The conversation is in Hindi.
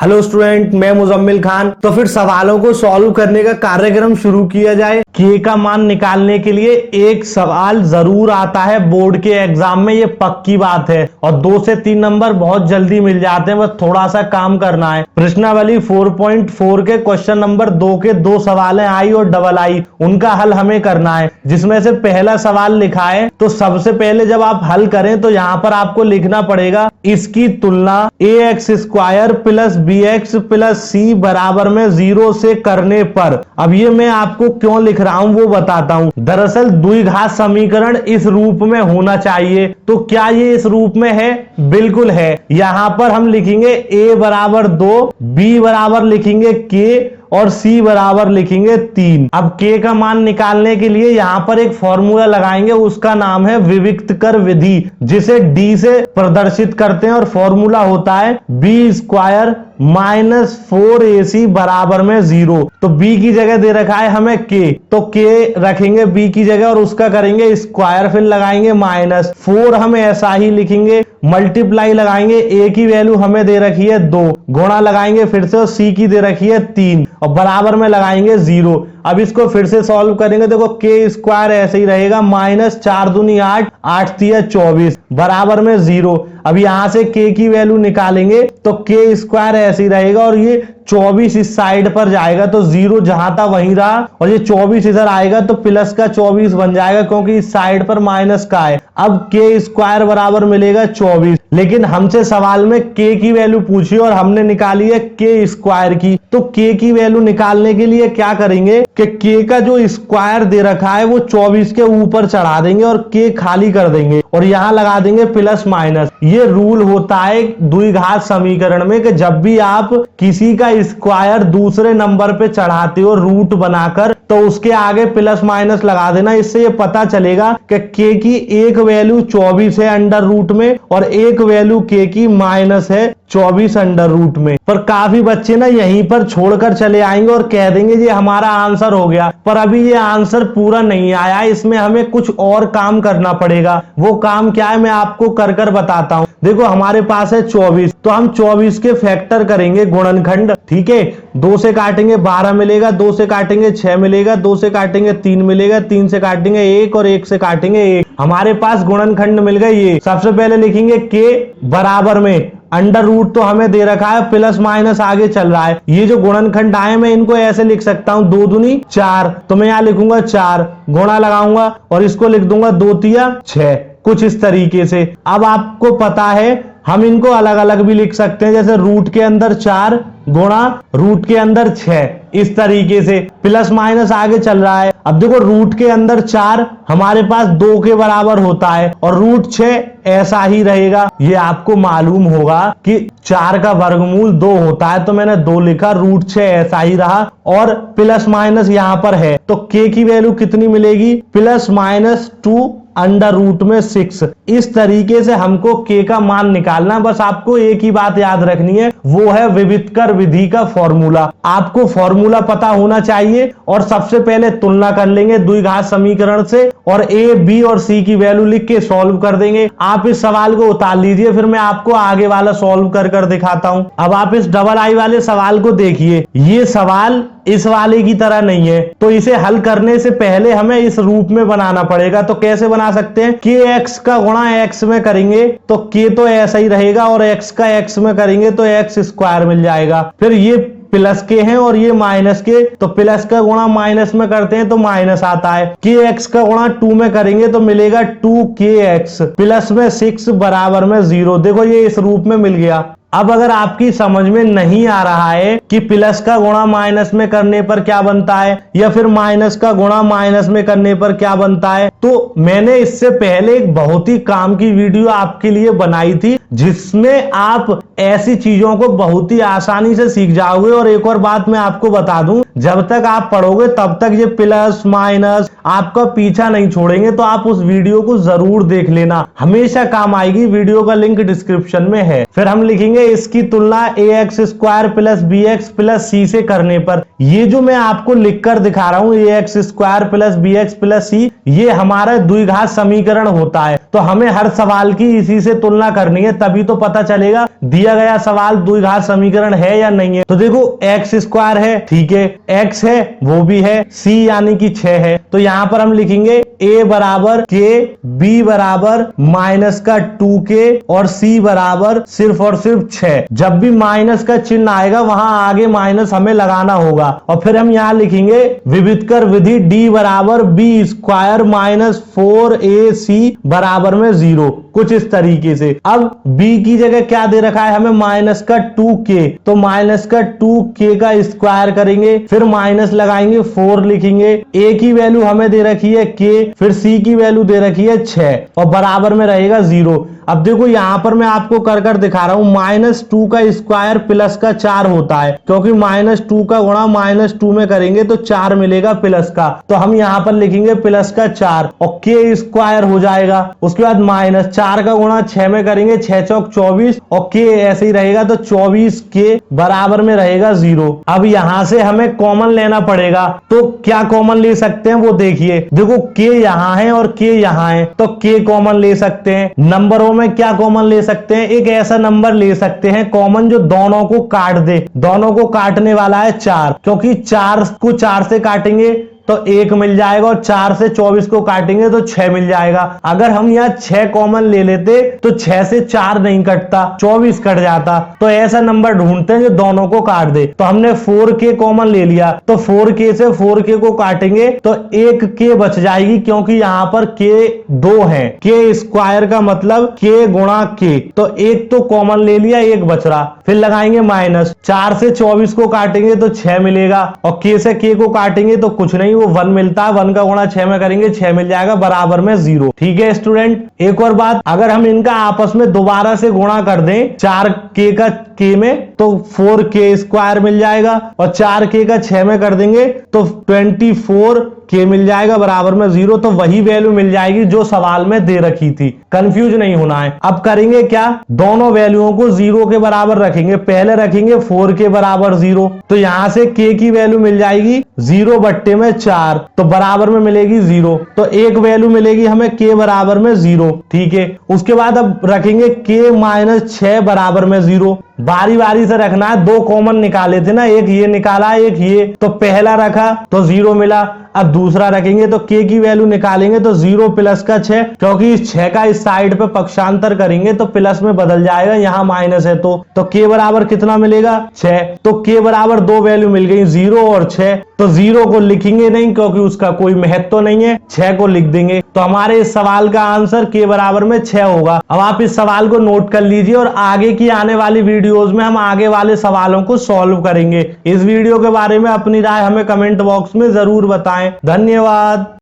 हेलो स्टूडेंट, मैं मुजम्मिल खान। तो फिर सवालों को सॉल्व करने का कार्यक्रम शुरू किया जाए। के का मान निकालने के लिए एक सवाल जरूर आता है बोर्ड के एग्जाम में, ये पक्की बात है। और 2 से 3 नंबर बहुत जल्दी मिल जाते हैं, बस थोड़ा सा काम करना है। प्रश्नावली 4.4 के क्वेश्चन नंबर 2 के 2 सवाल हैं, आई और डबल आई, उनका हल हमें करना है। जिसमें से पहला सवाल लिखा है, तो सबसे पहले जब आप हल करें तो यहां पर आपको लिखना पड़ेगा इसकी तुलना ax² plus bx plus c बराबर में 0 से करने पर। अब ये मैं आपको क्यों लिख रहा हूं वो बताता हूं। दरअसल द्विघात समीकरण इस रूप में होना चाहिए। तो क्या ये इस रूप में है? बिल्कुल है। यहां पर हम लिखेंगे a बराबर 2, b बराबर लिखेंगे k और c बराबर लिखेंगे 3। अब k का मान निकालने के लिए यहां पर एक फॉर्मूला लगाएंगे, उसका नाम है विविक्त कर विधि, जिसे d से प्रदर्शित करते हैं। और फॉर्मूला होता है b² माइनस 4ac बराबर में 0। तो b की जगह दे रखा है हमें k, तो k रखेंगे b की जगह और उसका करेंगे स्क्वायर, फिर लगाएंगे माइनस 4, हम ऐसा ही लिखेंगे, मल्टीप्लाई लगाएंगे, a की वैल्यू हमें दे रखी है 2, गुणा लगाएंगे फिर से और c की दे रखी है 3 और बराबर में लगाएंगे 0। अब इसको फिर से सॉल्व करेंगे, देखो k² ऐसे ही रहेगा, माइनस 4 दूनी 8, 8 तिया 24 बराबर में 0। अब यहां से k की वैल्यू निकालेंगे तो k² ऐसे ही रहेगा और ये 24 इस साइड पर जाएगा, तो 0 जहां था वहीं रहा और ये 24 इधर आएगा तो प्लस का 24 बन जाएगा, क्योंकि इस साइड पर माइनस का है। अब k² बराबर मिलेगा 24। लेकिन हमसे सवाल में k की वैल्यू पूछी और हमने निकाली है k² की। तो k की वैल्यू निकालने के लिए क्या करेंगे कि k का जो स्क्वायर दे रखा है वो 24 के ऊपर चढ़ा देंगे और k खाली कर देंगे और यहां लगा देंगे प्लस माइनस। ये रूल होता है द्विघात समीकरण में कि जब भी आप किसी का स्क्वायर दूसरे नंबर पे चढ़ाते हो रूट बनाकर, तो उसके आगे प्लस माइनस लगा देना। इससे ये पता चलेगा कि k की एक वैल्यू 24 है अंडर रूट में और एक वैल्यू k की माइनस है 24 अंडर रूट में। पर काफी बच्चे ना यहीं पर छोड़कर चले आएंगे और कह देंगे ये हमारा आंसर हो गया, पर अभी ये आंसर पूरा नहीं आया, इसमें हमें कुछ और काम करना पड़ेगा। वो काम क्या है मैं आपको कर कर बताता हूं। देखो हमारे पास है 24, तो हम 24 के फैक्टर करेंगे गुणनखंड, ठीक है। 2 से काटेंगे 12 मिलेगा, 2 से काटेंगे 6 मिलेगा, 2 से काटेंगे 3 मिलेगा, 3 से काटेंगे 1 और 1 से काटेंगे 1। हमारे पास गुणनखंड मिल गए। ये सबसे पहले लिखेंगे k बराबर में अंडर रूट, तो हमें दे रखा है प्लस माइनस आगे चल रहा है। ये जो गुणनखंड आए मैं इनको ऐसे लिख सकता हूं, 2 दूनी 4, तो मैं यहां लिखूंगा 4, गुणा लगाऊंगा और इसको लिख दूंगा 2 तिया 6, कुछ इस तरीके से। अब आपको पता है हम इनको अलग अलग भी लिख सकते हैं, जैसे रूट के अंदर 4 गुणा रूट के अंदर 6, इस तरीके से। प्लस माइनस आगे चल रहा है। अब देखो रूट के अंदर 4 हमारे पास 2 के बराबर होता है और रूट 6 ऐसा ही रहेगा। ये आपको मालूम होगा कि 4 का वर्गमूल 2 होता है, तो मैंने 2 लिखा, रूट 6 ऐसा ही रहा और प्लस माइनस यहां पर है, तो k की वैल्यू कितनी मिलेगी? प्लस माइनस 2 अंडर रूट में 6। इस तरीके से हमको k का मान निकालना। बस आपको एक ही बात याद रखनी है, वो है विविक्त कर विधि का फॉर्मूला। आपको फॉर्मूला पता होना चाहिए और सबसे पहले तुलना कर लेंगे द्विघात समीकरण से और a, b और c की वैल्यू लिख के सॉल्व कर देंगे। आप इस सवाल को उतार लीजिए, फिर मैं आपको आगे वाला सॉल्व कर कर दिखाता हूं। अब आप इस डबल आई वाले सवाल को देखिए। ये सवाल इस वाले की तरह नहीं है, तो इसे हल करने से पहले हमें इस रूप में बनाना पड़ेगा। तो कैसे बना सकते हैं? kx का गुणा x में करेंगे तो k तो ऐसा ही रहेगा और x का x में करेंगे तो x² मिल जाएगा। फिर ये प्लस के हैं और ये माइनस के, तो प्लस का गुणा माइनस में करते हैं तो माइनस आता है। kx का गुणा 2 में करेंगे तो मिलेगा 2kx प्लस में 6 बराबर में 0। देखो ये इस रूप में मिल गया। अब अगर आपकी समझ में नहीं आ रहा है कि प्लस का गुणा माइनस में करने पर क्या बनता है या फिर माइनस का गुणा माइनस में करने पर क्या बनता है, तो मैंने इससे पहले एक बहुत ही काम की वीडियो आपके लिए बनाई थी, जिसमें आप ऐसी चीजों को बहुत ही आसानी से सीख जाओगे। और एक और बात मैं आपको बता दूं, जब तक आप पढ़ोगे तब तक ये प्लस माइनस आपका पीछा नहीं छोड़ेंगे, तो आप उस वीडियो को जरूर देख लेना, हमेशा काम आएगी। वीडियो का लिंक डिस्क्रिप्शन में है। फिर हम लिखेंगे इसकी तुलना ax² plus bx plus c से करने पर। ये जो मैं आपको लिखकर दिखा रहा हूं ax² plus bx plus c, ये हमारा द्विघात समीकरण होता है। तो हमें हर सवाल की इसी से तुलना करनी है, तभी तो पता चलेगा दिया गया सवाल द्विघात समीकरण है या नहीं है। तो देखो एक्स स्क्वायर है, ठीक है, एक्स है वो भी है, सी यानी कि 6 है। तो यहां पर हम लिखेंगे a बराबर के, b बराबर माइनस का 2k और c बराबर सिर्फ और सिर्फ 6। जब भी माइनस का चिन्ह आएगा वहां आगे माइनस हमें लगाना होगा। और फिर हम यहां लिखेंगे विविधकर विधि d बराबर b स्क्वायर माइनस 4ac बराबर में 0, कुछ इस तरीके से। अब b की जगह क्या दे रखा है हमें, माइनस का 2k, तो माइनस का 2k का स्क्वायर करेंगे, फिर माइनस लगाएंगे, 4 लिखेंगे, a की वैल्यू हमें दे रखी है k, फिर c की वैल्यू दे रखी है 6 और बराबर में रहेगा 0। अब देखो यहां पर मैं आपको कर कर दिखा रहा हूं, -2 का स्क्वायर प्लस का 4 होता है, क्योंकि -2 का गुणा -2 में करेंगे तो 4 मिलेगा प्लस का। तो हम यहां पर लिखेंगे प्लस का 4 और के स्क्वायर हो जाएगा। उसके बाद -4 का गुणा 6 में करेंगे, 6 चौक 24 और के ऐसे ही रहेगा, तो 24 के बराबर में रहेगा 0। अब यहां से हमें कॉमन लेना पड़ेगा, तो क्या कॉमन ले सकते हैं वो देखिए। देखो के यहां है और के यहां है, तो के कॉमन ले सकते हैं। नंबरों में क्या कॉमन ले सकते हैं, एक ऐसा नंबर ले सकते हैं कॉमन जो दोनों को काट दे। दोनों को काटने वाला है 4, क्योंकि 4 को 4 से काटेंगे तो 1 मिल जाएगा और 4 से 24 को काटेंगे तो 6 मिल जाएगा। अगर हम यहाँ 6 कॉमन ले लेते तो 6 से 4 नहीं कटता, 24 कट जाता। तो ऐसा नंबर ढूंढते हैं जो दोनों को काट दे। तो हमने 4k कॉमन ले लिया, तो 4k से 4k को काटेंगे तो 1k बच जाएगी, क्योंकि यहाँ पर k 2 है। k स्क्वायर का मतलब k गुणा k, तो 1 तो कॉमन ले लिया, 1 बच रहा। फिर लगाएंगे माइनस, 4 से 24 को काटेंगे तो 6 मिलेगा और k से k को काटेंगे तो कुछ नहीं, वो 1 मिलता है। 1 का गुणा 6 में करेंगे, 6 मिल जाएगा बराबर में 0। ठीक है स्टूडेंट, एक और बात, अगर हम इनका आपस में दोबारा से गुणा कर दें 4k का k में तो 4k स्क्वायर मिल जाएगा और 4k का 6 में कर देंगे तो 24k मिल जाएगा बराबर में 0। तो वही वैल्यू मिल जाएगी जो सवाल में दे रखी थी, कंफ्यूज नहीं होना है। अब करेंगे क्या, दोनों वैल्यूओं को 0 के बराबर रखेंगे। पहले रखेंगे 4k बराबर 0, तो यहां से k की वैल्यू मिल जाएगी 0 बट्टे में 4, तो बराबर में मिलेगी 0। तो एक वैल्यू मिलेगी हमें k बराबर में 0। ठीक है, उसके बाद अब रखेंगे k माइनस 6 बराबर में 0। बारी बारी से रखना है, 2 कॉमन निकाले थे ना, एक ये निकाला एक ये, तो पहला रखा तो 0 मिला। अब दूसरा रखेंगे तो k की वैल्यू निकालेंगे तो 0 प्लस का 6, क्योंकि इस 6 का इस साइड पे पक्षांतर करेंगे तो प्लस में बदल जाएगा, यहाँ माइनस है तो k बराबर कितना मिलेगा 6। तो k बराबर 2 वैल्यू मिल गई, 0 और 6। तो 0 को लिखेंगे नहीं क्योंकि उसका कोई महत्व नहीं है, 6 को लिख देंगे। तो हमारे इस सवाल का आंसर k बराबर में 6 होगा। अब आप इस सवाल को नोट कर लीजिए और आगे की आने वाली वीडियोस में हम आगे वाले सवालों को सॉल्व करेंगे। इस वीडियो के बारे में अपनी राय हमें कमेंट बॉक्स में जरूर बताएं। धन्यवाद।